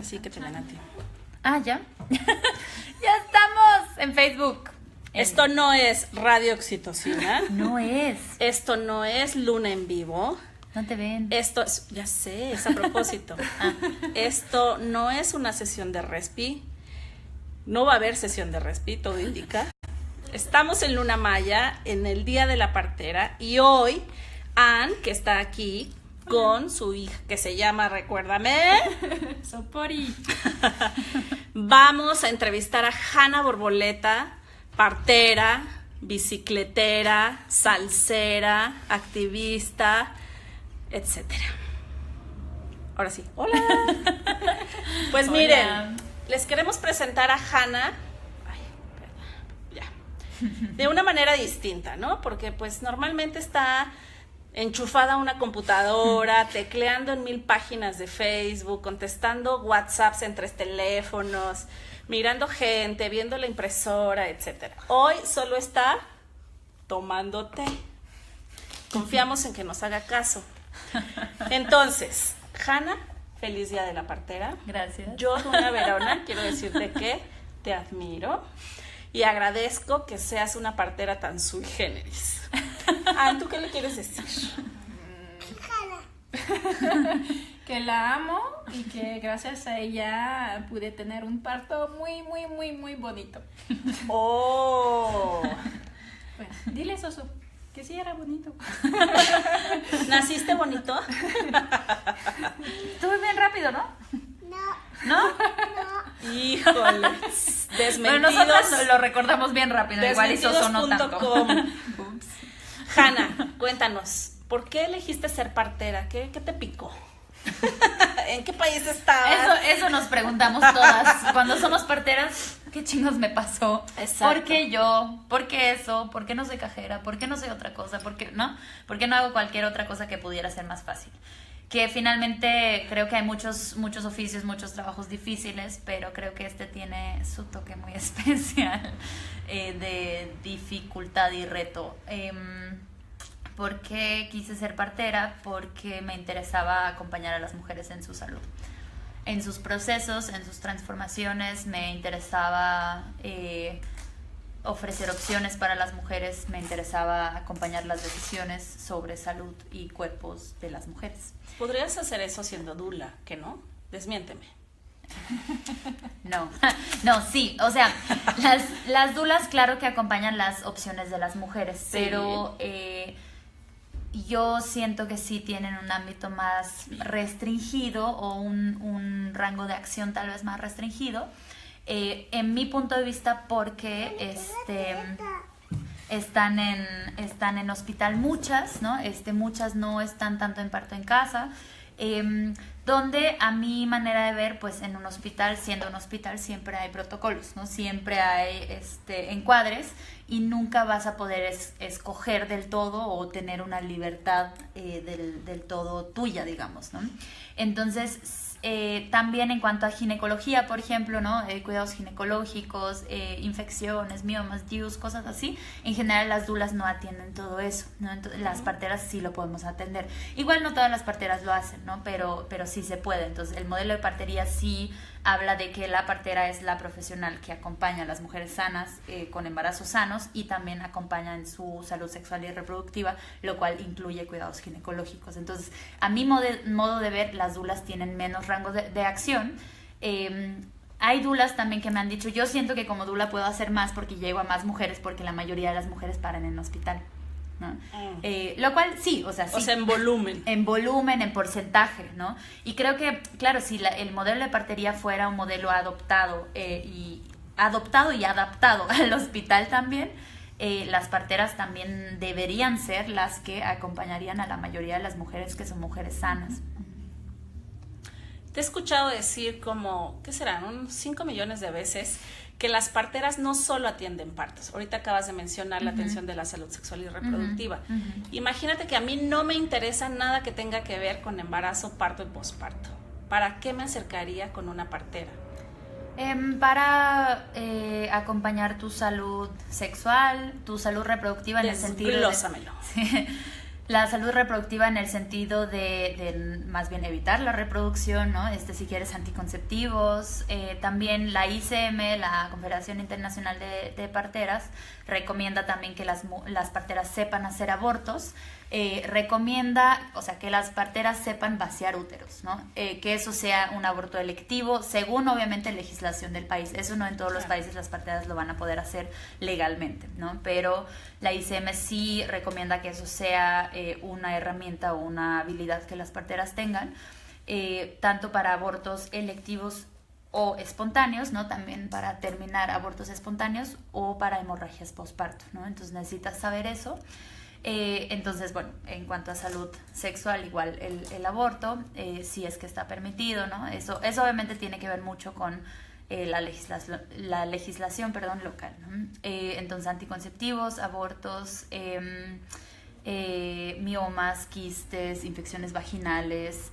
Así que te ven a ti. Ah, ¿ya? Ya estamos en Facebook. Esto no es Radio Oxitocina. No es. Esto no es Luna en Vivo. No te ven. Esto es, ya sé, es a propósito. Esto no es una sesión de respi. No va a haber sesión de respi, todo indica. Estamos en Luna Maya, en el Día de la Partera, y hoy Ann, que está aquí con su hija, que se llama, recuérdame, Sopori. Vamos a entrevistar a Hanna Borboleta, partera, bicicletera, salsera, activista, etcétera. Ahora sí, hola. Pues Hola. miren, les queremos presentar a Hanna. De una manera distinta, ¿no? Porque pues normalmente está enchufada a una computadora, tecleando en 1000 páginas de Facebook, contestando WhatsApps en 3 teléfonos, mirando gente, viendo la impresora, etcétera. Hoy solo está tomando té. Confiamos en que nos haga caso. Entonces, Hanna, feliz Día de la Partera. Gracias. Yo, Luna Verona, quiero decirte que te admiro y agradezco que seas una partera tan sui generis. ¿Tú qué le quieres decir? Que la amo y que gracias a ella pude tener un parto muy, muy, muy, muy bonito. ¡Oh! Bueno, dile, Soso, que sí era bonito. ¿Naciste bonito? Estuve bien rápido, ¿no? No. Híjole, desmentidos. Pero nosotros lo recordamos bien rápido, igual y Soso no tanto. Ups. Hanna, cuéntanos, ¿por qué elegiste ser partera? ¿Qué te picó? ¿En qué país estabas? Eso nos preguntamos todas. Cuando somos parteras, ¿qué chingos me pasó? Exacto. ¿Por qué yo? ¿Por qué eso? ¿Por qué no soy cajera? ¿Por qué no soy otra cosa? ¿Por qué no hago cualquier otra cosa que pudiera ser más fácil? Que finalmente creo que hay muchos oficios, muchos trabajos difíciles, pero creo que este tiene su toque muy especial de dificultad y reto. ¿Por qué quise ser partera? Porque me interesaba acompañar a las mujeres en su salud, en sus procesos, en sus transformaciones. Me interesaba ofrecer opciones para las mujeres, me interesaba acompañar las decisiones sobre salud y cuerpos de las mujeres. ¿Podrías hacer eso siendo dula? ¿Que no? Desmiénteme. No, sí, o sea, las dulas claro que acompañan las opciones de las mujeres, sí. Pero yo siento que sí tienen un ámbito más restringido o un rango de acción tal vez más restringido, en mi punto de vista, porque están en hospital muchas, ¿no? Muchas no están tanto en parto en casa, donde a mi manera de ver, pues en un hospital, siendo un hospital, siempre hay protocolos, ¿no? Siempre hay encuadres y nunca vas a poder escoger del todo o tener una libertad del todo tuya, digamos, ¿no? Entonces, también en cuanto a ginecología, por ejemplo, ¿no? Cuidados ginecológicos, infecciones, miomas, DIUs, cosas así. En general las dulas no atienden todo eso, ¿no? Entonces, las parteras sí lo podemos atender. Igual no todas las parteras lo hacen, ¿no? Pero sí se puede. Entonces el modelo de partería sí habla de que la partera es la profesional que acompaña a las mujeres sanas con embarazos sanos y también acompaña en su salud sexual y reproductiva, lo cual incluye cuidados ginecológicos. Entonces, a mi modo de ver, las dulas tienen menos rango de acción. Hay dulas también que me han dicho, yo siento que como dula puedo hacer más porque llego a más mujeres, porque la mayoría de las mujeres paran en el hospital, ¿no? Lo cual sí, o sea, sí. O sea, en volumen. En volumen, en porcentaje, ¿no? Y creo que, claro, si el modelo de partería fuera un modelo adoptado y adaptado al hospital también, las parteras también deberían ser las que acompañarían a la mayoría de las mujeres que son mujeres sanas. Te he escuchado decir como, ¿qué serán? Unos 5 millones de veces que las parteras no solo atienden partos. Ahorita acabas de mencionar la atención de la salud sexual y reproductiva. Imagínate que a mí no me interesa nada que tenga que ver con embarazo, parto y posparto. ¿Para qué me acercaría con una partera? Para acompañar tu salud sexual, tu salud reproductiva en el sentido Desglósamelo. La salud reproductiva en el sentido de más bien evitar la reproducción, ¿no? Si quieres anticonceptivos, también la ICM, la Confederación Internacional de Parteras, recomienda también que las parteras sepan hacer abortos, recomienda, o sea, que las parteras sepan vaciar úteros, ¿no? Que eso sea un aborto electivo, según obviamente legislación del país. Eso no en todos los países las parteras lo van a poder hacer legalmente, ¿no? Pero la ICM sí recomienda que eso sea una herramienta o una habilidad que las parteras tengan, tanto para abortos electivos o espontáneos, ¿no? También para terminar abortos espontáneos o para hemorragias postparto, ¿no? Entonces necesitas saber eso. Entonces, bueno, en cuanto a salud sexual, igual el aborto, si es que está permitido, ¿no? Eso obviamente tiene que ver mucho con la legislación local, ¿no? Entonces, anticonceptivos, abortos, miomas, quistes, infecciones vaginales,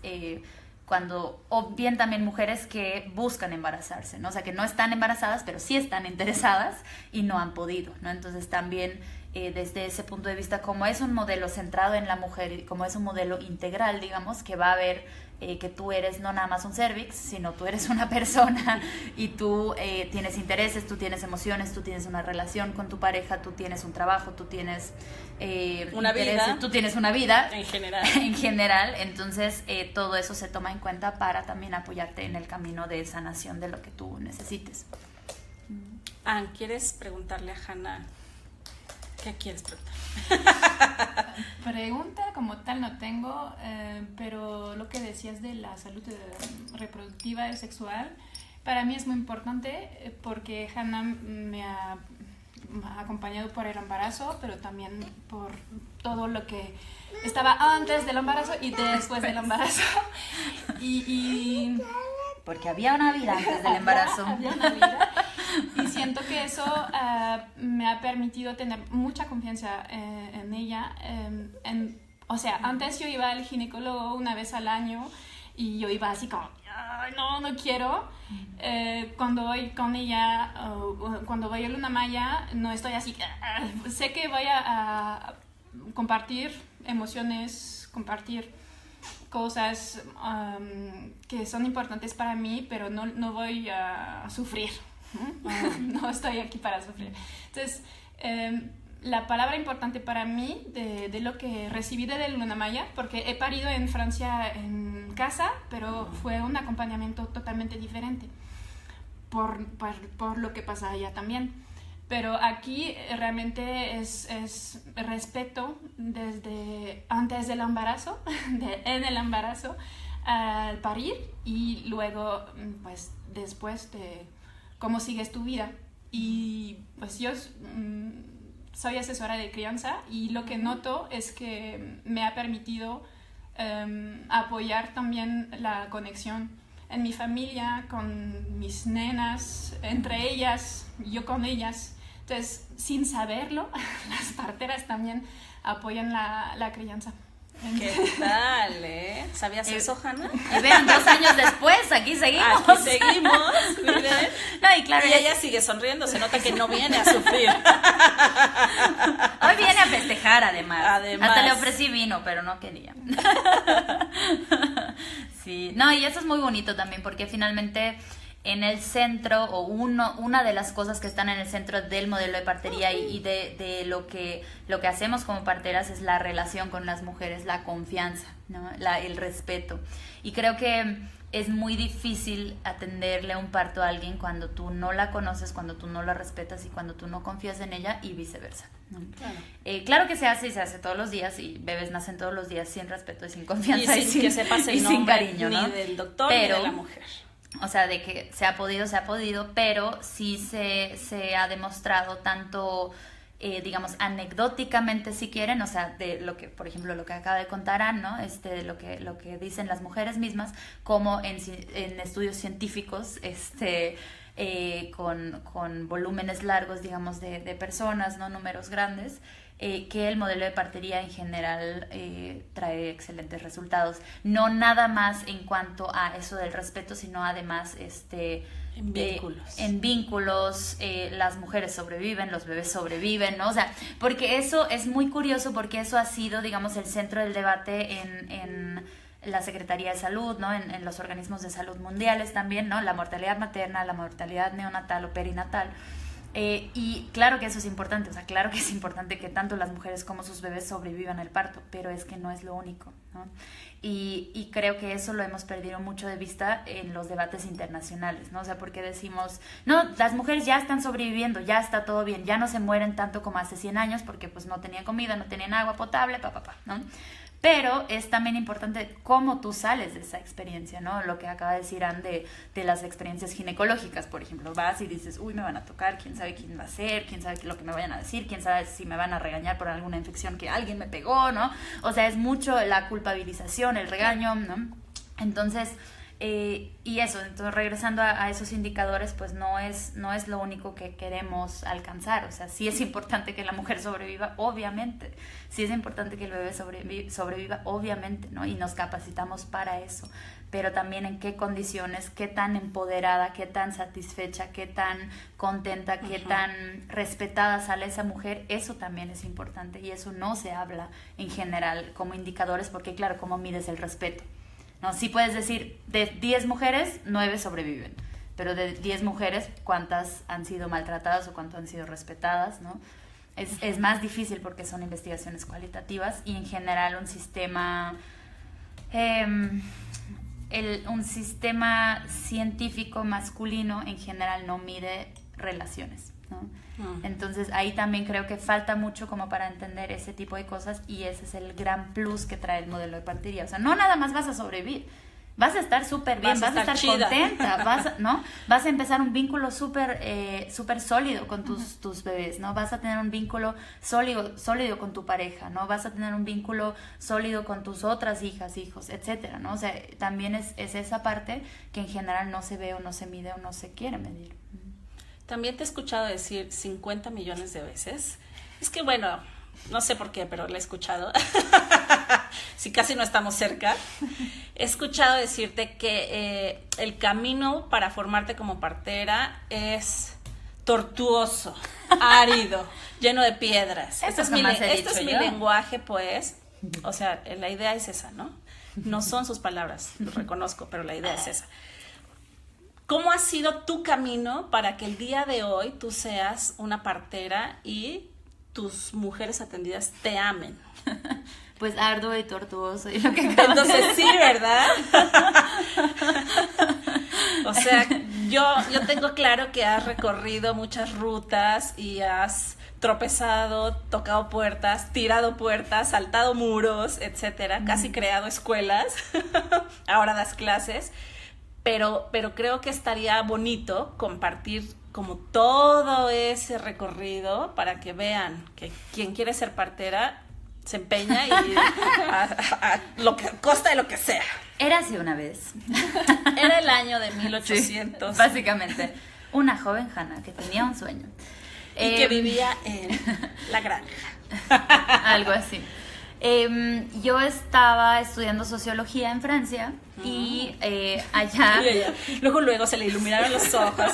o bien también mujeres que buscan embarazarse, ¿no? O sea, que no están embarazadas, pero sí están interesadas y no han podido, ¿no? Entonces también desde ese punto de vista, como es un modelo centrado en la mujer y como es un modelo integral, digamos, que va a ver que tú eres no nada más un cervix, sino tú eres una persona y tú tienes intereses, tú tienes emociones, tú tienes una relación con tu pareja, tú tienes un trabajo, tú tienes una vida. Tú tienes una vida en general. En general, entonces todo eso se toma en cuenta para también apoyarte en el camino de sanación de lo que tú necesites. ¿Quieres preguntarle a Hanna? ¿Qué quieres preguntar? Pregunta como tal no tengo, pero lo que decías de la salud reproductiva y sexual, para mí es muy importante porque Hanna me ha acompañado por el embarazo, pero también por todo lo que estaba antes del embarazo y después del embarazo. Porque había una vida antes del embarazo. Había una vida. Y siento que eso me ha permitido tener mucha confianza en ella. O sea, antes yo iba al ginecólogo una vez al año y yo iba así como, no quiero. Cuando voy con ella, cuando voy a Luna Maya, no estoy así. Sé que voy a compartir emociones, compartir cosas que son importantes para mí, pero no voy a sufrir. No estoy aquí para sufrir. Entonces, la palabra importante para mí de lo que recibí de Luna Maya, porque he parido en Francia en casa, pero fue un acompañamiento totalmente diferente por lo que pasa allá también. Pero aquí realmente es respeto desde antes del embarazo, en el embarazo, al parir y luego, pues, después de cómo sigues tu vida. Y pues yo soy asesora de crianza y lo que noto es que me ha permitido apoyar también la conexión en mi familia, con mis nenas, entre ellas, yo con ellas. Entonces, sin saberlo, las parteras también apoyan la crianza. ¿Qué tal, ¿Sabías eso, Hanna? Y vean, 2 años después, aquí seguimos. Aquí seguimos, miren. No, y claro, y ella sigue sonriendo, se nota que no viene a sufrir. Hoy viene a festejar, además. Hasta le ofrecí vino, pero no quería. Sí, no, y eso es muy bonito también, porque finalmente en el centro, o una de las cosas que están en el centro del modelo de partería y de lo que hacemos como parteras es la relación con las mujeres, la confianza, ¿no? El respeto. Y creo que es muy difícil atenderle un parto a alguien cuando tú no la conoces, cuando tú no la respetas y cuando tú no confías en ella, y viceversa, ¿no? Claro. Claro que se hace todos los días, y bebés nacen todos los días sin respeto y sin confianza y sin que sepas el nombre, sin cariño, ¿no? Ni del doctor ni de la mujer. O sea, de que se ha podido, pero sí se ha demostrado tanto, digamos, anecdóticamente, si quieren, o sea, de lo que, por ejemplo, lo que acaba de contar Ann, ¿no? Lo que dicen las mujeres mismas, como en estudios científicos, con volúmenes largos, digamos, de personas, ¿no? Números grandes, que el modelo de partería en general trae excelentes resultados. No nada más en cuanto a eso del respeto, sino además en vínculos, las mujeres sobreviven, los bebés sobreviven, ¿no? O sea, porque eso es muy curioso, porque eso ha sido, digamos, el centro del debate en la Secretaría de Salud, ¿no? En los organismos de salud mundiales también, ¿no? La mortalidad materna, la mortalidad neonatal o perinatal. Y claro que eso es importante, o sea, claro que es importante que tanto las mujeres como sus bebés sobrevivan el parto, pero es que no es lo único, ¿no? Y creo que eso lo hemos perdido mucho de vista en los debates internacionales, ¿no? O sea, porque decimos, no, las mujeres ya están sobreviviendo, ya está todo bien, ya no se mueren tanto como hace 100 años porque pues no tenían comida, no tenían agua potable, ¿no? Pero es también importante cómo tú sales de esa experiencia, ¿no? Lo que acaba de decir Anne de las experiencias ginecológicas, por ejemplo. Vas y dices, uy, me van a tocar, quién sabe quién va a ser, quién sabe lo que me vayan a decir, quién sabe si me van a regañar por alguna infección que alguien me pegó, ¿no? O sea, es mucho la culpabilización, el regaño, ¿no? Entonces, y eso, entonces regresando a esos indicadores, pues no es lo único que queremos alcanzar. O sea, sí es importante que la mujer sobreviva, obviamente. Sí es importante que el bebé sobreviva, obviamente, ¿no? Y nos capacitamos para eso. Pero también en qué condiciones, qué tan empoderada, qué tan satisfecha, qué tan contenta, qué tan respetada sale esa mujer, eso también es importante. Y eso no se habla en general como indicadores, porque claro, ¿cómo mides el respeto? No, sí puedes decir, de 10 mujeres, 9 sobreviven, pero de 10 mujeres, ¿cuántas han sido maltratadas o cuántas han sido respetadas, ¿no? Es más difícil porque son investigaciones cualitativas y en general un sistema científico masculino en general no mide relaciones, ¿no? Entonces ahí también creo que falta mucho como para entender ese tipo de cosas y ese es el gran plus que trae el modelo de partería. O sea, no nada más vas a sobrevivir, vas a estar súper bien, vas a estar contenta, vas a empezar un vínculo súper sólido con tus bebés, ¿no? Vas a tener un vínculo sólido con tu pareja, ¿no? Vas a tener un vínculo sólido con tus otras hijas, hijos, etcétera, ¿no? O sea, también es esa parte que en general no se ve o no se mide o no se quiere medir. También te he escuchado decir 50 millones de veces. Es que bueno, no sé por qué, pero lo he escuchado. Si casi no estamos cerca. He escuchado decirte que el camino para formarte como partera es tortuoso, árido, lleno de piedras. Este es mi lenguaje, pues. O sea, la idea es esa, ¿no? No son sus palabras, lo reconozco, pero la idea es esa. ¿Cómo ha sido tu camino para que el día de hoy tú seas una partera y tus mujeres atendidas te amen? Pues arduo y tortuoso y lo que entonces sí, ¿verdad? O sea, yo tengo claro que has recorrido muchas rutas y has tropezado, tocado puertas, tirado puertas, saltado muros, etcétera, casi creado escuelas. Ahora das clases. Pero creo que estaría bonito compartir como todo ese recorrido para que vean que quien quiere ser partera se empeña y a lo que costa de lo que sea. Érase una vez. Era el año de 1800. Sí, básicamente. Una joven Hannah que tenía un sueño. Y que vivía en la granja. Algo así. Yo estaba estudiando sociología en Francia y allá... Luego se le iluminaron los ojos.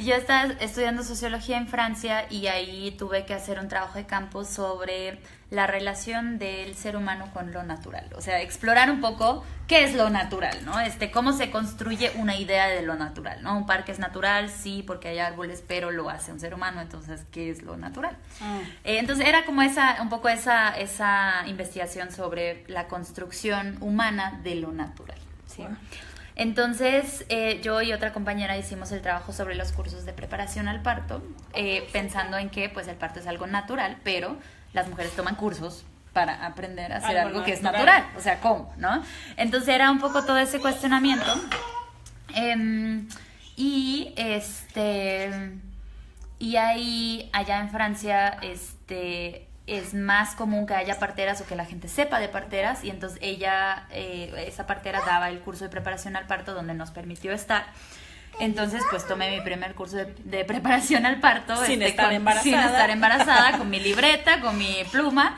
Yo estaba estudiando sociología en Francia y ahí tuve que hacer un trabajo de campo sobre la relación del ser humano con lo natural. O sea, explorar un poco qué es lo natural, ¿no? Cómo se construye una idea de lo natural, ¿no? Un parque es natural, sí, porque hay árboles, pero lo hace un ser humano, entonces, ¿qué es lo natural? Entonces, era como un poco esa investigación sobre la construcción humana de lo natural, ¿sí? Entonces, yo y otra compañera hicimos el trabajo sobre los cursos de preparación al parto, pensando en que pues el parto es algo natural, pero las mujeres toman cursos para aprender a hacer algo que es natural. O sea, ¿cómo? ¿No? Entonces era un poco todo ese cuestionamiento. Y ahí, allá en Francia, es más común que haya parteras o que la gente sepa de parteras, y entonces esa partera daba el curso de preparación al parto donde nos permitió estar. Entonces, pues tomé mi primer curso de preparación al parto. Sin estar embarazada. Sin estar embarazada, con mi libreta, con mi pluma.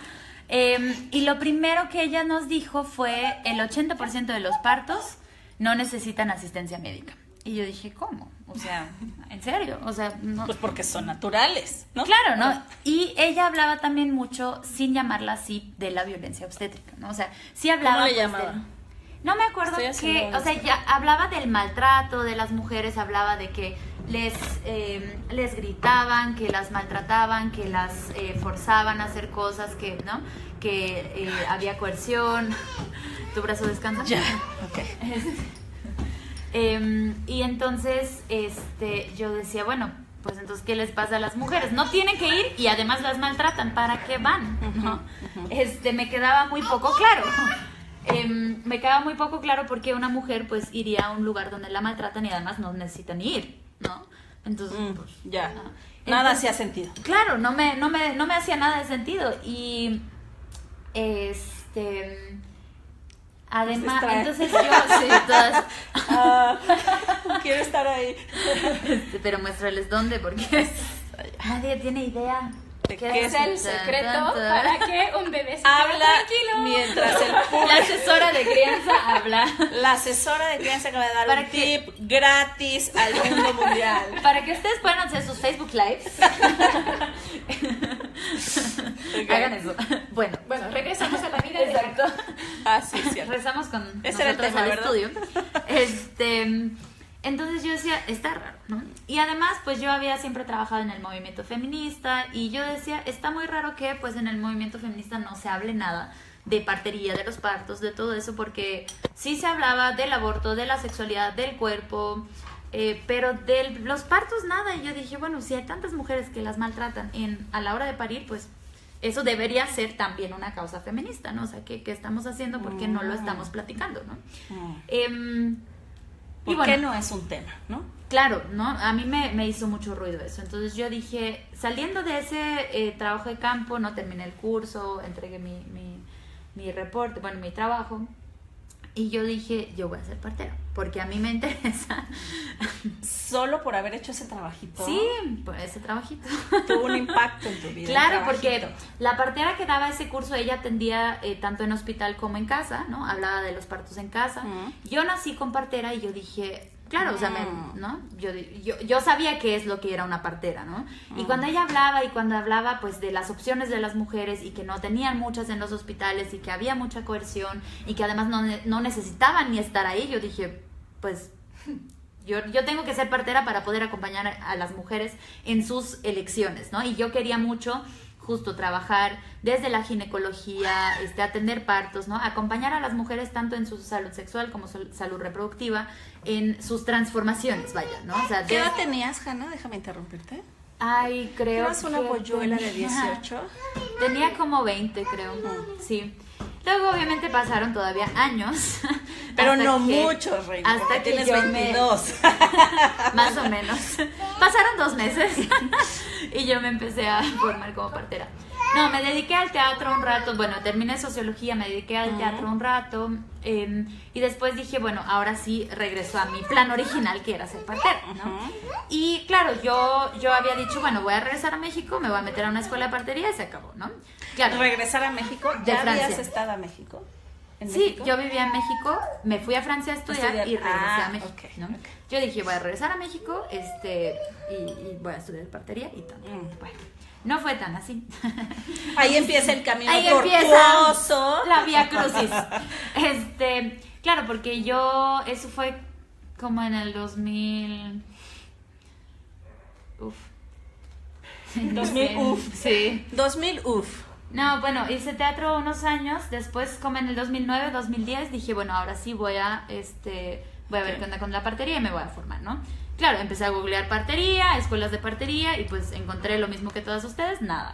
Y lo primero que ella nos dijo fue: el 80% de los partos no necesitan asistencia médica. Y yo dije, ¿cómo? O sea, ¿en serio? O sea, no. Pues porque son naturales, ¿no? Claro, ¿no? Y ella hablaba también mucho, sin llamarla así, de la violencia obstétrica, ¿no? O sea, sí hablaba... ¿Cómo le pues, llamaba? no me acuerdo que... O sea, ya hablaba del maltrato de las mujeres, hablaba de que les gritaban, que las maltrataban, que las forzaban a hacer cosas, que, ¿no? Que había coerción. ¿Tu brazo descansa? Ya, ok. Y entonces yo decía, bueno, pues entonces ¿qué les pasa a las mujeres? No tienen que ir y además las maltratan, ¿para qué van? ¿No? Me quedaba muy poco claro. Me quedaba muy poco claro porque una mujer pues iría a un lugar donde la maltratan y además no necesitan ir, ¿no? Entonces, pues, ya. ¿no? Nada hacía sentido. Claro, no me hacía nada de sentido. Y además, entonces yo, sí, todas... quiero estar ahí. Pero muéstrales dónde, porque nadie tiene idea. ¿Qué Es el secreto para que un bebé se quede Habla tranquilo. mientras el La público... asesora de crianza habla. La asesora de crianza acaba de dar Para un que- tip gratis al mundo mundial. Para que ustedes puedan hacer sus Facebook Lives. Ok. Hagan eso. Bueno, Regresamos a la vida exacto. Ah, sí, cierto. Rezamos con Ese era el nosotros tema, al ¿verdad? estudio. Entonces yo decía, está raro, ¿no? Y además, pues yo había siempre trabajado en el movimiento feminista y yo decía, está muy raro que pues en el movimiento feminista no se hable nada de partería, de los partos, de todo eso, porque sí se hablaba del aborto, de la sexualidad, del cuerpo, pero de los partos nada. Y yo dije, bueno, si hay tantas mujeres que las maltratan a la hora de parir, pues eso debería ser también una causa feminista, ¿no? O sea, ¿qué estamos haciendo? Porque no lo estamos platicando, ¿no? ¿Por y bueno, qué no es un tema, no? claro, ¿no? A mí me hizo mucho ruido eso. Entonces yo dije, saliendo de ese trabajo de campo, no terminé el curso, entregué mi reporte, bueno, mi trabajo. Y yo dije, yo voy a ser partera, porque a mí me interesa. Solo por haber hecho ese trabajito. Sí, por ese trabajito. Tuvo un impacto en tu vida. Claro, el porque trabajito. la partera que daba ese curso, ella atendía tanto en hospital como en casa, ¿no? Hablaba de los partos en casa. Yo nací con partera y yo dije, claro, o sea, ¿no? Yo sabía qué es lo que era una partera, ¿no? Y cuando ella hablaba pues de las opciones de las mujeres y que no tenían muchas en los hospitales y que había mucha coerción y que además no necesitaban ni estar ahí, yo dije, pues yo tengo que ser partera para poder acompañar a las mujeres en sus elecciones, ¿no? Y yo quería mucho justo trabajar desde la ginecología, atender partos, ¿no? Acompañar a las mujeres tanto en su salud sexual como su salud reproductiva, en sus transformaciones, vaya, ¿no? O sea, ¿Qué edad tenías, Hanna? Déjame interrumpirte. Ay, creo ¿Eras una polluela de 18? Tenía como 20, creo, sí. Luego, obviamente, pasaron todavía años. Pero hasta no que- muchos, Reina, hasta porque que tienes yo 22. Más o menos. Pasaron 2 meses y yo me empecé a formar como partera. No, me dediqué al teatro un rato. Bueno, terminé sociología, me dediqué al teatro un rato. Y después dije, bueno, ahora sí regreso a mi plan original, que era ser partera, ¿no? Y claro, yo había dicho, bueno, voy a regresar a México, me voy a meter a una escuela de partería y se acabó, ¿no? Claro. ¿Regresar a México? De ¿Ya habías Francia. estado a México? ¿En Sí, México? yo vivía en México, me fui a Francia a estudiar y regresé a México, ok, ¿no? ok. Yo dije, voy a regresar a México, y voy a estudiar partería y tal. Bueno, no fue tan así. Ahí empieza el camino Ahí tortuoso. empieza la vía crucis. Claro, porque eso fue como en el 2000. Uf. 2000, uf. Sí. 2000, uf. No, bueno, hice teatro unos años, después como en el 2009, 2010, dije, bueno, ahora sí voy a ver qué onda con la partería y me voy a formar, ¿no? Claro, empecé a googlear partería, escuelas de partería y pues encontré lo mismo que todas ustedes, nada.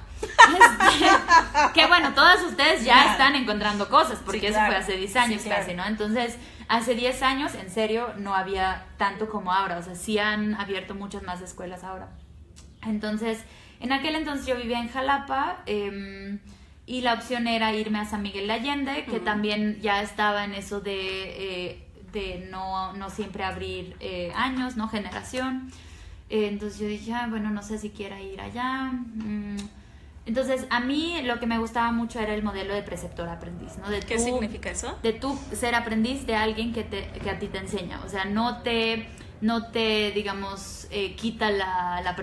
Que bueno, todas ustedes ya están encontrando cosas, porque Sí, eso claro. fue hace 10 años Sí, claro. casi, ¿no? Entonces, hace 10 años, en serio, no había tanto como ahora, o sea, sí han abierto muchas más escuelas ahora. Entonces, en aquel entonces yo vivía en Jalapa y la opción era irme a San Miguel de Allende, que también ya estaba en eso de de no siempre abrir años, ¿no? Generación. Entonces yo dije, bueno, no sé si quiera ir allá. Entonces, a mí lo que me gustaba mucho era el modelo de preceptor-aprendiz, ¿no? ¿Qué significa eso? De tú ser aprendiz de alguien que a ti te enseña. O sea, no te digamos, quita la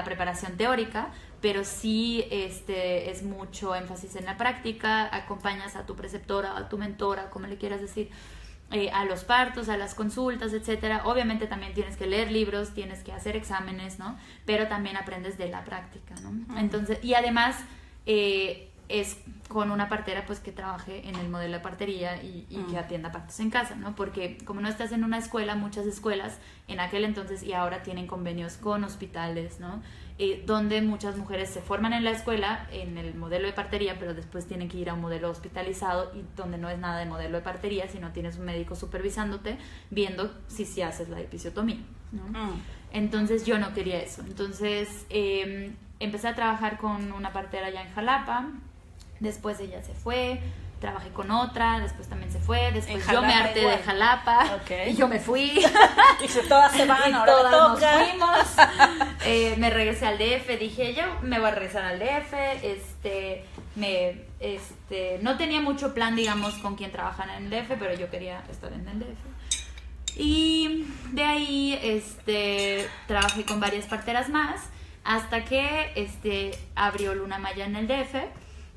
preparación teórica, pero sí es mucho énfasis en la práctica. Acompañas a tu preceptora, a tu mentora, como le quieras decir, a los partos, a las consultas, etcétera. Obviamente también tienes que leer libros, tienes que hacer exámenes, ¿no? Pero también aprendes de la práctica, ¿no? Entonces, y además es con una partera pues que trabaje en el modelo de partería y que atienda partos en casa, ¿no? Porque como no estás en una escuela, muchas escuelas en aquel entonces y ahora tienen convenios con hospitales, ¿no? Donde muchas mujeres se forman en la escuela en el modelo de partería, pero después tienen que ir a un modelo hospitalizado y donde no es nada de modelo de partería, sino tienes un médico supervisándote, viendo si haces la episiotomía, ¿no? Entonces yo no quería eso. Entonces empecé a trabajar con una partera allá en Jalapa, después ella se fue, trabajé con otra, después también se fue, después yo me harté de Jalapa, y yo me fui. Y todas se van, y ahora todas me toca. nos fuimos. Me regresé al DF, dije yo me voy a regresar al DF. No tenía mucho plan, digamos, con quién trabajar en el DF, pero yo quería estar en el DF. Y de ahí trabajé con varias parteras más, hasta que abrió Luna Maya en el DF.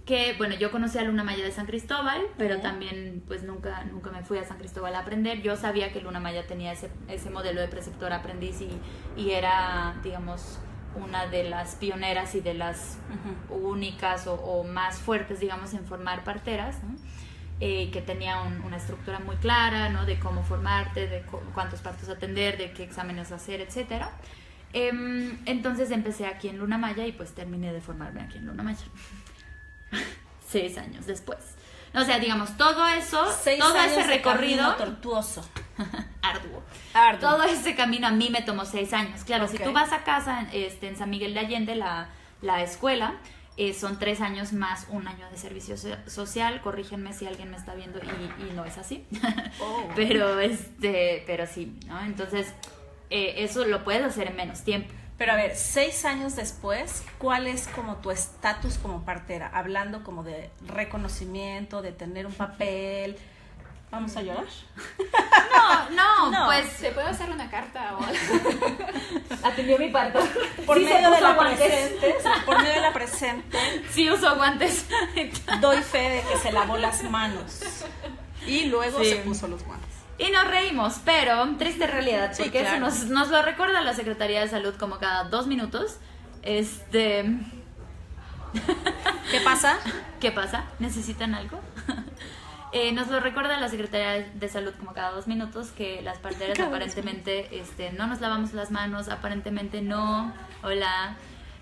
Que, bueno, yo conocí a Luna Maya de San Cristóbal, pero también pues nunca me fui a San Cristóbal a aprender. Yo sabía que Luna Maya tenía ese modelo de preceptor aprendiz y era, digamos, una de las pioneras y de las únicas o más fuertes, digamos, en formar parteras, ¿no? Que tenía una estructura muy clara, ¿no? De cómo formarte, de cuántos partos atender, de qué exámenes hacer, etcétera. Entonces empecé aquí en Luna Maya y pues terminé de formarme aquí en Luna Maya. 6 años después. O sea, digamos, todo eso, todo ese recorrido tortuoso, arduo. Todo ese camino a mí me tomó 6 años. Claro, okay. Si tú vas a casa en San Miguel de Allende, la escuela, son 3 años más 1 año de servicio social. Corrígenme si alguien me está viendo y no es así. Pero sí, ¿no? Entonces, eso lo puedes hacer en menos tiempo. Pero a ver, 6 años después, ¿cuál es como tu estatus como partera? Hablando como de reconocimiento, de tener un papel. ¿Vamos a llorar? No, pues se puede hacer una carta o atendió mi parto. Por sí, medio de la presente, por medio de la presente. Sí uso guantes. Doy fe de que se lavó las manos y luego se puso los guantes. Y nos reímos, pero triste realidad, porque claro. Eso nos lo recuerda la Secretaría de Salud como cada 2 minutos. ¿Qué pasa? ¿Qué pasa? ¿Necesitan algo? Nos lo recuerda la Secretaría de Salud como cada 2 minutos, que las parteras aparentemente no nos lavamos las manos, aparentemente no,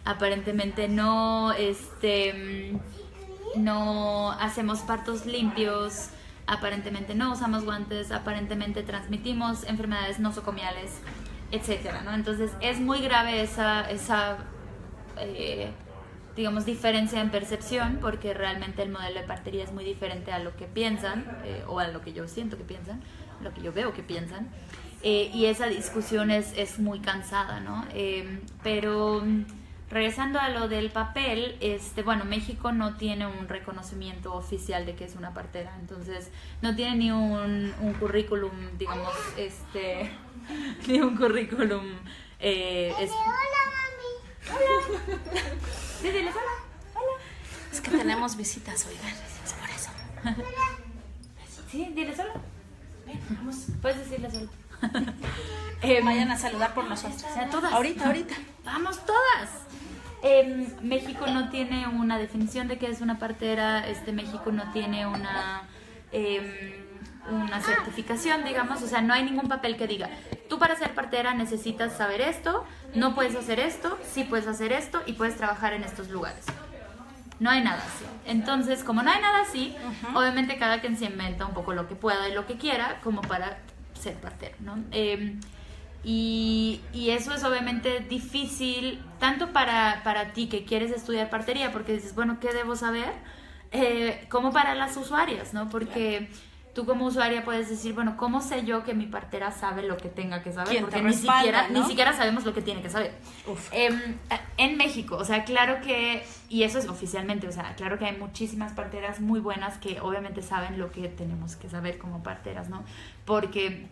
aparentemente no, no hacemos partos limpios, aparentemente no usamos guantes, aparentemente transmitimos enfermedades nosocomiales, etcétera, ¿no? Entonces es muy grave esa digamos, diferencia en percepción, porque realmente el modelo de partería es muy diferente a lo que piensan, o a lo que yo siento que piensan, lo que yo veo que piensan, y esa discusión es muy cansada, ¿no? Pero regresando a lo del papel, bueno, México no tiene un reconocimiento oficial de que es una partera, entonces no tiene ni un currículum, digamos, ni un currículum. Hola, mami. Hola. Sí, diles hola. Hola. Es que tenemos visitas, oigan, es por eso. Sí, diles hola. Ven, vamos. Puedes decirles hola. Vayan a saludar por nosotros. O sea, todas. Ahorita. Vamos todas. México no tiene una definición de qué es una partera. México no tiene una certificación, digamos, o sea, no hay ningún papel que diga, tú para ser partera necesitas saber esto, no puedes hacer esto, sí puedes hacer esto y puedes trabajar en estos lugares. No hay nada así. Entonces, como no hay nada así, obviamente cada quien se inventa un poco lo que pueda y lo que quiera como para ser partera, ¿no? Y eso es obviamente difícil, tanto para ti que quieres estudiar partería, porque dices, bueno, ¿qué debo saber? Como para las usuarias, ¿no? Porque tú como usuaria puedes decir, bueno, ¿cómo sé yo que mi partera sabe lo que tenga que saber? ¿Quién Porque te respalda, ni no? siquiera sabemos lo que tiene que saber. En México, o sea, claro que, y eso es oficialmente, o sea, claro que hay muchísimas parteras muy buenas que obviamente saben lo que tenemos que saber como parteras, ¿no? Porque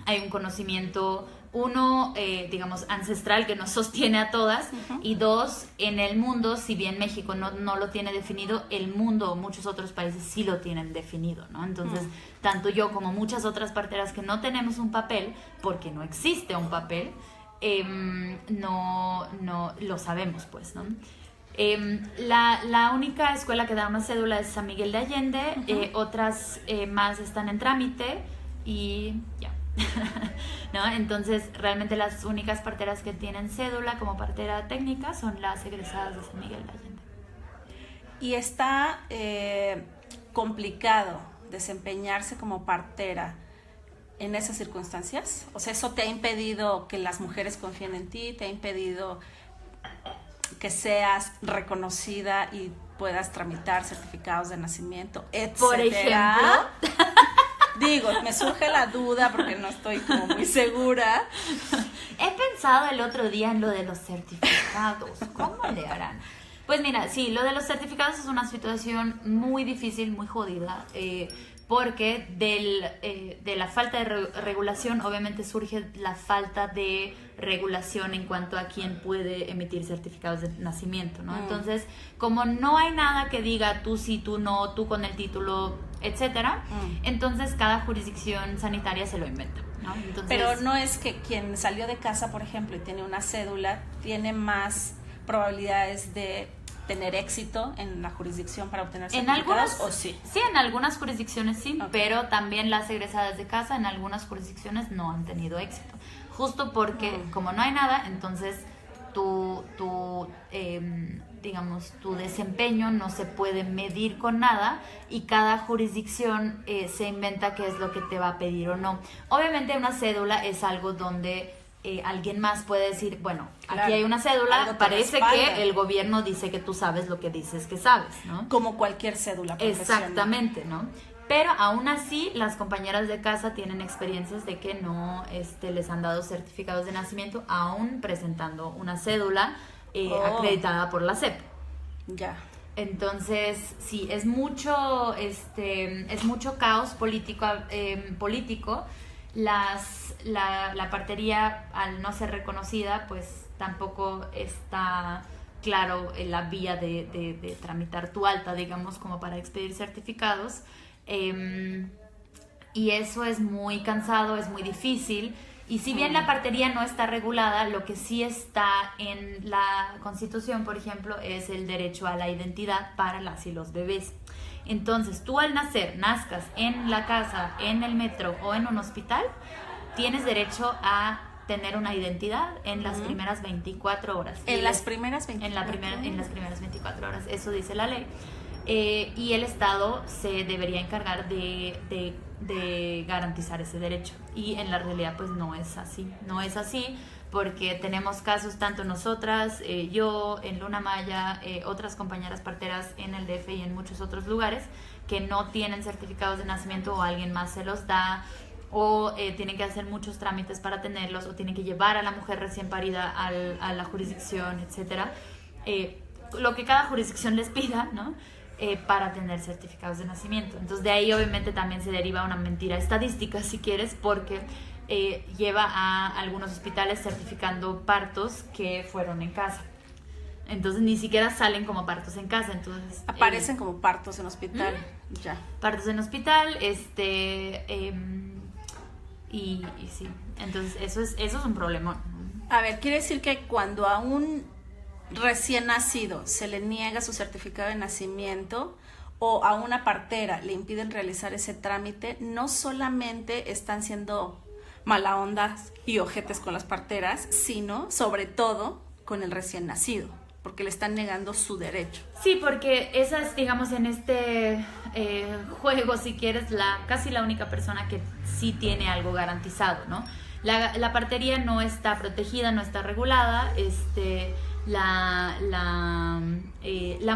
hay un conocimiento, uno, digamos, ancestral que nos sostiene a todas, y dos, en el mundo, si bien México no lo tiene definido, el mundo o muchos otros países sí lo tienen definido, ¿no? Entonces, tanto yo como muchas otras parteras que no tenemos un papel, porque no existe un papel, no lo sabemos, pues, ¿no? La única escuela que da una cédula es San Miguel de Allende, otras más están en trámite y ya. ¿No? Entonces realmente las únicas parteras que tienen cédula como partera técnica son las egresadas de San Miguel de Allende. Y está complicado desempeñarse como partera en esas circunstancias. O sea, ¿eso te ha impedido que las mujeres confíen en ti? ¿Te ha impedido que seas reconocida y puedas tramitar certificados de nacimiento, etcétera? Por ejemplo, digo, me surge la duda porque no estoy como muy segura. He pensado el otro día en lo de los certificados. ¿Cómo le harán? Pues mira, sí, lo de los certificados es una situación muy difícil, muy jodida, porque de la falta de regulación obviamente surge la falta de regulación en cuanto a quién puede emitir certificados de nacimiento, ¿no? Entonces, como no hay nada que diga tú sí, tú no, tú con el título, etcétera, entonces cada jurisdicción sanitaria se lo inventa, ¿no? Entonces, pero no es que quien salió de casa, por ejemplo, y tiene una cédula, tiene más probabilidades de tener éxito en la jurisdicción para obtener certificados, ¿o sí? Sí, en algunas jurisdicciones sí, okay. Pero también las egresadas de casa en algunas jurisdicciones no han tenido éxito. Justo porque como no hay nada, entonces digamos, tu desempeño no se puede medir con nada y cada jurisdicción se inventa qué es lo que te va a pedir o no. Obviamente una cédula es algo donde alguien más puede decir, bueno, claro, aquí hay una cédula, parece que el gobierno dice que tú sabes lo que dices que sabes, ¿no? Como cualquier cédula profesional. Exactamente, ¿no? Pero aún así, las compañeras de casa tienen experiencias de que no les han dado certificados de nacimiento, aún presentando una cédula acreditada por la SEP. Ya. Entonces, sí, es mucho caos político. La partería, al no ser reconocida, pues tampoco está claro en la vía de tramitar tu alta, digamos, como para expedir certificados. Y eso es muy cansado, es muy difícil. Y si bien la partería no está regulada, lo que sí está en la Constitución, por ejemplo, es el derecho a la identidad para las y los bebés. Entonces, tú al nazcas en la casa, en el metro o en un hospital, tienes derecho a tener una identidad en las primeras 24 horas. ¿En las primeras 24 horas? En las primeras 24 horas, eso dice la ley. Y el Estado se debería encargar de garantizar ese derecho. Y en la realidad, pues no es así. No es así porque tenemos casos, tanto nosotras, yo, en Luna Maya, otras compañeras parteras en el DF y en muchos otros lugares, que no tienen certificados de nacimiento o alguien más se los da, o tienen que hacer muchos trámites para tenerlos, o tienen que llevar a la mujer recién parida a la jurisdicción, etcétera. Lo que cada jurisdicción les pida, ¿no? Para tener certificados de nacimiento. Entonces de ahí obviamente también se deriva una mentira estadística, si quieres, porque lleva a algunos hospitales certificando partos que fueron en casa. Entonces ni siquiera salen como partos en casa. Entonces aparecen como partos en hospital. Ya. Partos en hospital, y sí. Entonces eso es un problemón. A ver, quiere decir que cuando a un recién nacido se le niega su certificado de nacimiento o a una partera le impiden realizar ese trámite, no solamente están siendo mala ondas y ojetes con las parteras, sino sobre todo con el recién nacido, porque le están negando su derecho. Sí, porque esa es, digamos, en este juego, si quieres, casi la única persona que sí tiene algo garantizado, ¿no? La partería no está protegida, no está regulada, la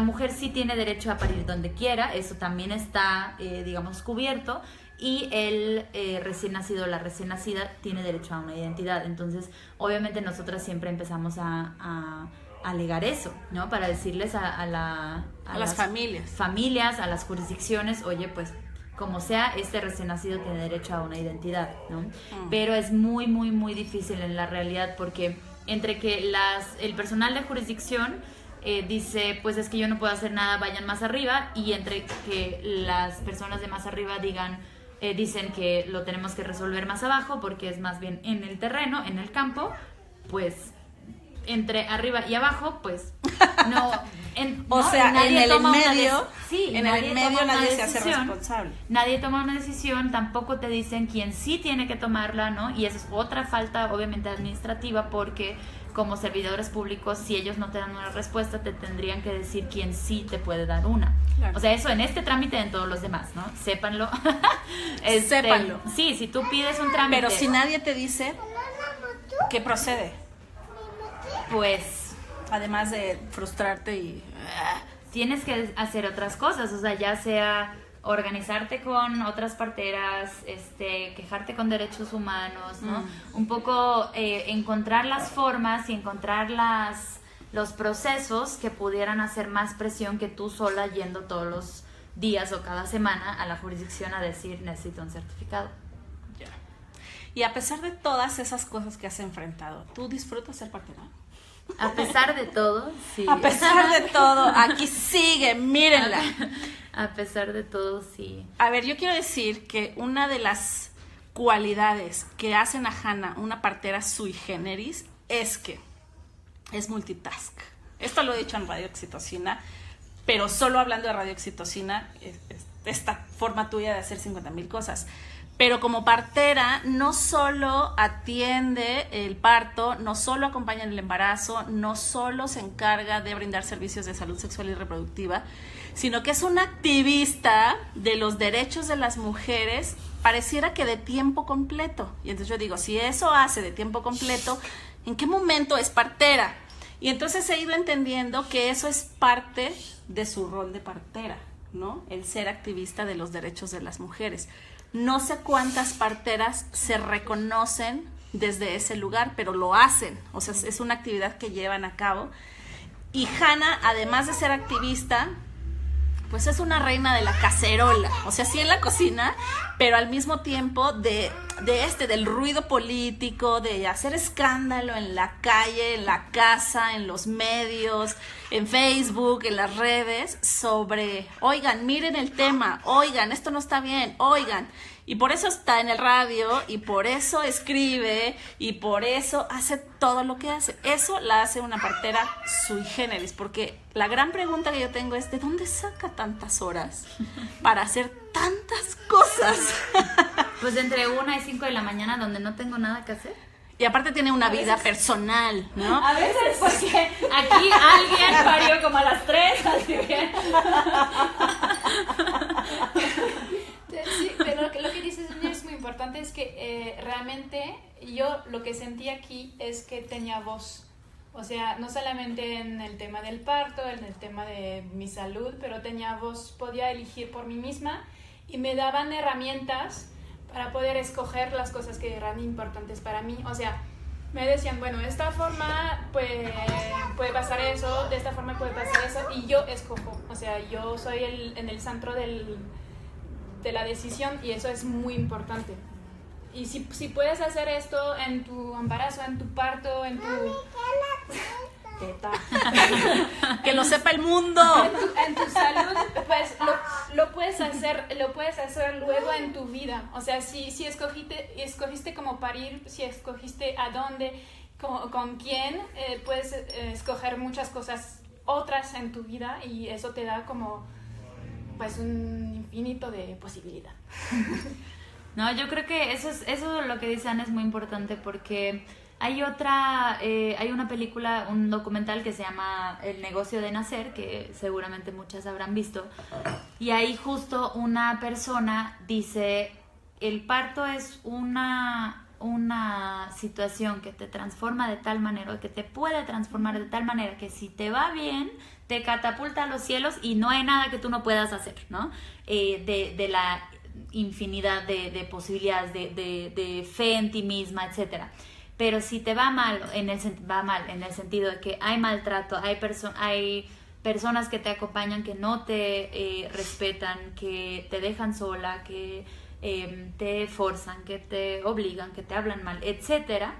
mujer sí tiene derecho a parir donde quiera, eso también está, digamos, cubierto, y el recién nacido o la recién nacida tiene derecho a una identidad. Entonces, obviamente nosotras siempre empezamos a alegar eso, ¿no? Para decirles a las familias, a las jurisdicciones, oye, pues como sea, este recién nacido tiene derecho a una identidad, ¿no? Pero es muy, muy, muy difícil en la realidad, porque entre que el personal de jurisdicción dice, pues es que yo no puedo hacer nada, vayan más arriba, y entre que las personas de más arriba dicen que lo tenemos que resolver más abajo porque es más bien en el terreno, en el campo, pues entre arriba y abajo, pues no. O sea, en el medio, nadie se hace decisión, responsable. Nadie toma una decisión, tampoco te dicen quién sí tiene que tomarla, ¿no? Y esa es otra falta, obviamente, administrativa, porque como servidores públicos, si ellos no te dan una respuesta, te tendrían que decir quién sí te puede dar una. Claro. O sea, eso en este trámite, en todos los demás, ¿no? Sépanlo. Sépanlo. Sí, si tú pides un trámite. Pero si nadie te dice qué procede, pues además de frustrarte y tienes que hacer otras cosas, o sea, ya sea organizarte con otras parteras, quejarte con derechos humanos, ¿no? Un poco encontrar las formas y encontrar los procesos que pudieran hacer más presión que tú sola yendo todos los días o cada semana a la jurisdicción a decir necesito un certificado. Ya. Y a pesar de todas esas cosas que has enfrentado, ¿tú disfrutas ser partera? A pesar de todo, sí. A pesar de todo, aquí sigue, mírenla. A pesar de todo, sí. A ver, yo quiero decir que una de las cualidades que hacen a Hanna una partera sui generis es que es multitask. Esto lo he dicho en Radio Oxitocina, pero solo hablando de Radio Oxitocina, esta forma tuya de hacer 50,000 cosas. Pero como partera no solo atiende el parto, no solo acompaña en el embarazo, no solo se encarga de brindar servicios de salud sexual y reproductiva, sino que es una activista de los derechos de las mujeres, pareciera que de tiempo completo. Y entonces yo digo, si eso hace de tiempo completo, ¿en qué momento es partera? Y entonces he ido entendiendo que eso es parte de su rol de partera, ¿no? El ser activista de los derechos de las mujeres. No sé cuántas parteras se reconocen desde ese lugar, pero lo hacen. O sea, es una actividad que llevan a cabo. Y Hanna, además de ser activista, pues es una reina de la cacerola. O sea, sí en la cocina, pero al mismo tiempo del ruido político, de hacer escándalo en la calle, en la casa, en los medios, en Facebook, en las redes, sobre, oigan, miren el tema, oigan, esto no está bien, oigan. Y por eso está en el radio, y por eso escribe, y por eso hace todo lo que hace. Eso la hace una partera sui generis, porque la gran pregunta que yo tengo es, ¿de dónde saca tantas horas para hacer tantas cosas? Pues entre 1 y 5 de la mañana, donde no tengo nada que hacer. Y aparte tiene una vida personal, ¿no? A veces porque aquí alguien parió como a las 3, así que... Sí, pero lo que dices es muy importante, es que realmente yo lo que sentí aquí es que tenía voz. O sea, no solamente en el tema del parto, en el tema de mi salud, pero tenía voz, podía elegir por mí misma y me daban herramientas para poder escoger las cosas que eran importantes para mí. O sea, me decían, bueno, de esta forma puede pasar eso, de esta forma puede pasar eso, y yo escojo. O sea, yo soy en el centro de la decisión, y eso es muy importante. Y si puedes hacer esto en tu embarazo, en tu parto, en tu... Teta. Que lo sepa el mundo. En tu salud, pues lo puedes hacer luego en tu vida. O sea, si escogiste cómo parir, si escogiste a dónde, con quién, puedes escoger muchas cosas otras en tu vida, y eso te da como pues un infinito de posibilidad. No, yo creo que eso lo que dice Ana es muy importante, porque hay una película, un documental que se llama El negocio de nacer, que seguramente muchas habrán visto, y ahí justo una persona dice, el parto es una situación que te transforma de tal manera, que te puede transformar de tal manera que si te va bien, te catapulta a los cielos y no hay nada que tú no puedas hacer, ¿no? infinidad de posibilidades de fe en ti misma, etcétera. Pero si te va mal en el sentido de que hay maltrato, hay personas que te acompañan que no te respetan, que te dejan sola, que te forzan, que te obligan, que te hablan mal, etcétera,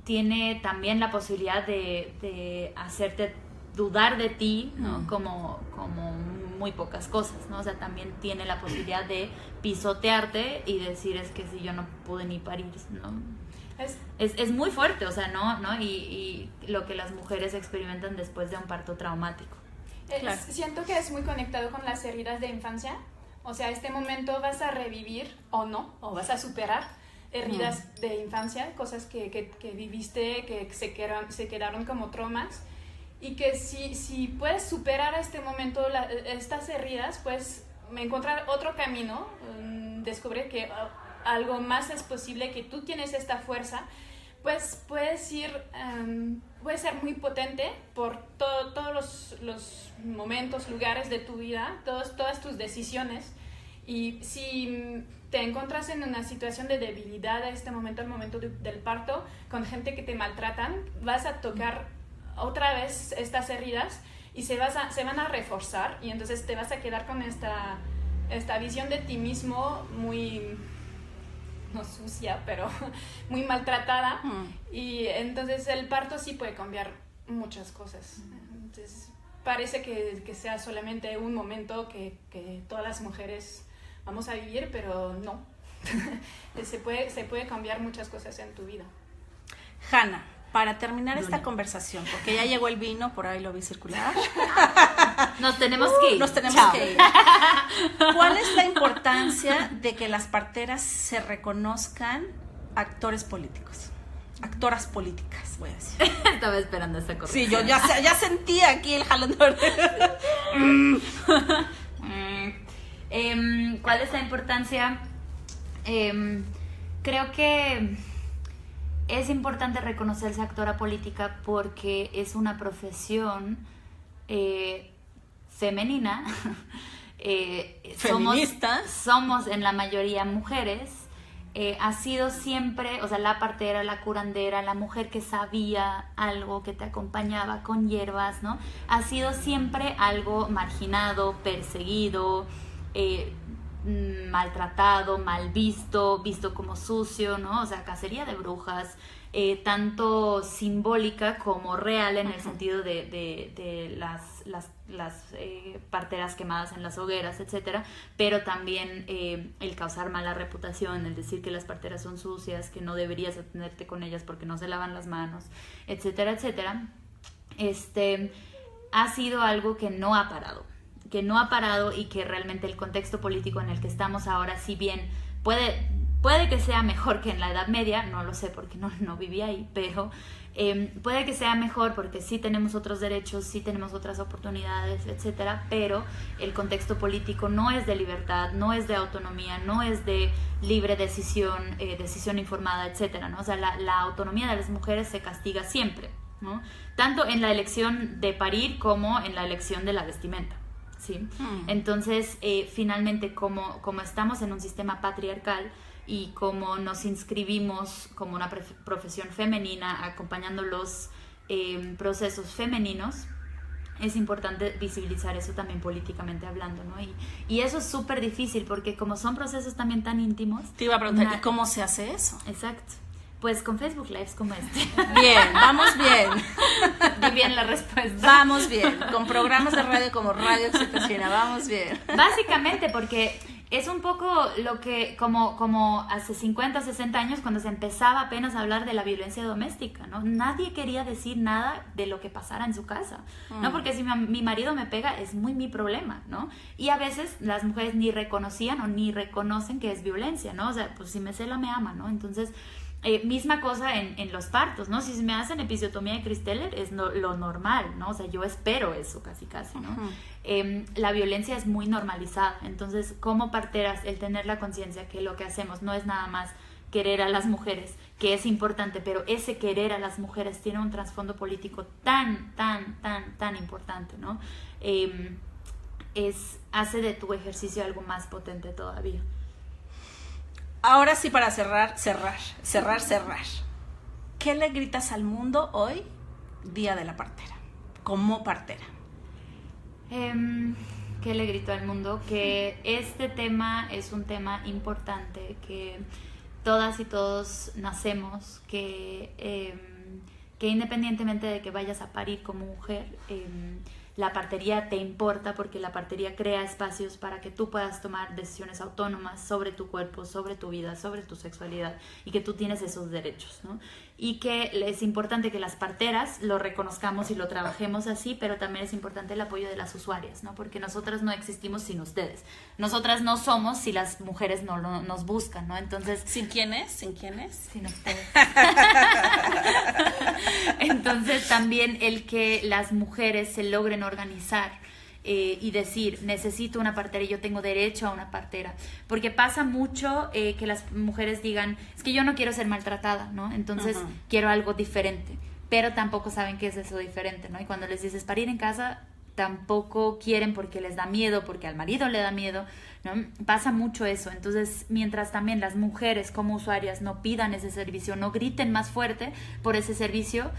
tiene también la posibilidad de hacerte dudar de ti, ¿no? Como muy pocas cosas, ¿no? O sea, también tiene la posibilidad de pisotearte y decir, es que si yo no pude ni parir, ¿no? Es muy fuerte, o sea, ¿no? Y lo que las mujeres experimentan después de un parto traumático. Claro. Siento que es muy conectado con las heridas de infancia. O sea, este momento vas a revivir o no, o vas a superar heridas de infancia, cosas que viviste, que se quedaron como traumas. Y que si puedes superar a este momento estas heridas, pues encontrar otro camino, descubrir que algo más es posible, que tú tienes esta fuerza, pues puede ser muy potente por todos los momentos, lugares de tu vida, todas tus decisiones. Y si te encuentras en una situación de debilidad a este momento, al momento del parto, con gente que te maltratan, vas a tocar otra vez estas heridas y se van a reforzar, y entonces te vas a quedar con esta visión de ti mismo muy, no sucia, pero muy maltratada. Y entonces el parto sí puede cambiar muchas cosas. Entonces parece que sea solamente un momento que todas las mujeres vamos a vivir, pero no. se puede cambiar muchas cosas en tu vida. Hanna, para terminar esta conversación, porque ya llegó el vino, por ahí lo vi circular. Nos tenemos que ir. Nos tenemos que ir. ¿Cuál es la importancia de que las parteras se reconozcan actores políticos? Actoras políticas, voy a decir. Estaba esperando esta cosa. Sí, yo ya sentía aquí el jalón de orejas. ¿Cuál es la importancia? Creo que es importante reconocerse actora política porque es una profesión femenina. Feminista. Somos en la mayoría mujeres. Ha sido siempre, o sea, la partera, la curandera, la mujer que sabía algo, que te acompañaba con hierbas, ¿no? Ha sido siempre algo marginado, perseguido, maltratado, mal visto como sucio, ¿no? O sea, cacería de brujas, tanto simbólica como real en el sentido de las parteras quemadas en las hogueras, etcétera, pero también el causar mala reputación, el decir que las parteras son sucias, que no deberías atenderte con ellas porque no se lavan las manos, etcétera, etcétera. Ha sido algo que no ha parado y que realmente el contexto político en el que estamos ahora, si bien puede que sea mejor que en la Edad Media, no lo sé porque no viví ahí, pero puede que sea mejor porque sí tenemos otros derechos, sí tenemos otras oportunidades, etcétera, pero el contexto político no es de libertad, no es de autonomía, no es de libre decisión, decisión informada, etcétera, ¿no? O sea, la autonomía de las mujeres se castiga siempre, ¿no? Tanto en la elección de parir como en la elección de la vestimenta. ¿Sí? Entonces, finalmente, como estamos en un sistema patriarcal y como nos inscribimos como una profesión femenina acompañando los procesos femeninos, es importante visibilizar eso también políticamente hablando, ¿no? Y eso es súper difícil porque como son procesos también tan íntimos... Te iba a preguntar, ¿y cómo se hace eso? Exacto. Pues con Facebook Lives como este. Bien, vamos bien. Di bien la respuesta. Vamos bien. Con programas de radio como Radio Oxitocina, vamos bien. Básicamente porque es un poco lo que, como hace 50, 60 años cuando se empezaba apenas a hablar de la violencia doméstica, ¿no? Nadie quería decir nada de lo que pasara en su casa, ¿no? Porque si mi marido me pega es muy mi problema, ¿no? Y a veces las mujeres ni reconocían o ni reconocen que es violencia, ¿no? O sea, pues si me cela me ama, ¿no? Entonces... misma cosa en los partos, ¿no? Si me hacen episiotomía de Christeller es lo normal, ¿no? O sea, yo espero eso casi, ¿no? La violencia es muy normalizada, entonces como parteras el tener la conciencia que lo que hacemos no es nada más querer a las mujeres, que es importante, pero ese querer a las mujeres tiene un trasfondo político tan importante, ¿no? hace de tu ejercicio algo más potente todavía. Ahora sí, para cerrar. ¿Qué le gritas al mundo hoy, Día de la Partera, como partera? ¿Qué le grito al mundo? Que este tema es un tema importante, que todas y todos nacemos, que independientemente de que vayas a parir como mujer, la partería te importa, porque la partería crea espacios para que tú puedas tomar decisiones autónomas sobre tu cuerpo, sobre tu vida, sobre tu sexualidad, y que tú tienes esos derechos, ¿no? Y que es importante que las parteras lo reconozcamos y lo trabajemos así, pero también es importante el apoyo de las usuarias, ¿no? Porque nosotras no existimos sin ustedes. Nosotras no somos si las mujeres no nos buscan, ¿no? Entonces, ¿sin quiénes? Sin ustedes. Entonces también el que las mujeres se logren organizar y decir, necesito una partera y yo tengo derecho a una partera, porque pasa mucho que las mujeres digan, es que yo no quiero ser maltratada, ¿no? Entonces quiero algo diferente, pero tampoco saben qué es eso diferente, ¿no? Y cuando les dices parir en casa, tampoco quieren porque les da miedo, porque al marido le da miedo, ¿no? Pasa mucho eso. Entonces, mientras también las mujeres como usuarias no pidan ese servicio, no griten más fuerte por ese servicio,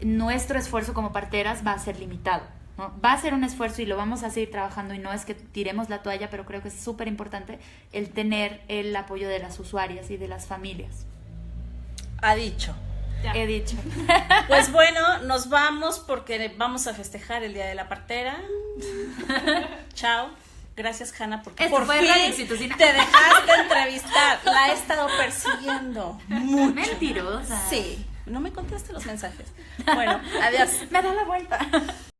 nuestro esfuerzo como parteras va a ser limitado, ¿no? Va a ser un esfuerzo y lo vamos a seguir trabajando, y no es que tiremos la toalla, pero creo que es súper importante el tener el apoyo de las usuarias y de las familias. Ha dicho. Ya. He dicho. Pues bueno, nos vamos porque vamos a festejar el Día de la Partera. Chao. Gracias, Hanna, porque Esto por fue fin Radio Exitosina. te dejaste entrevistar. La he estado persiguiendo mucho. Mentirosa. Sí, no me contaste los mensajes. Bueno, adiós. Me da la vuelta.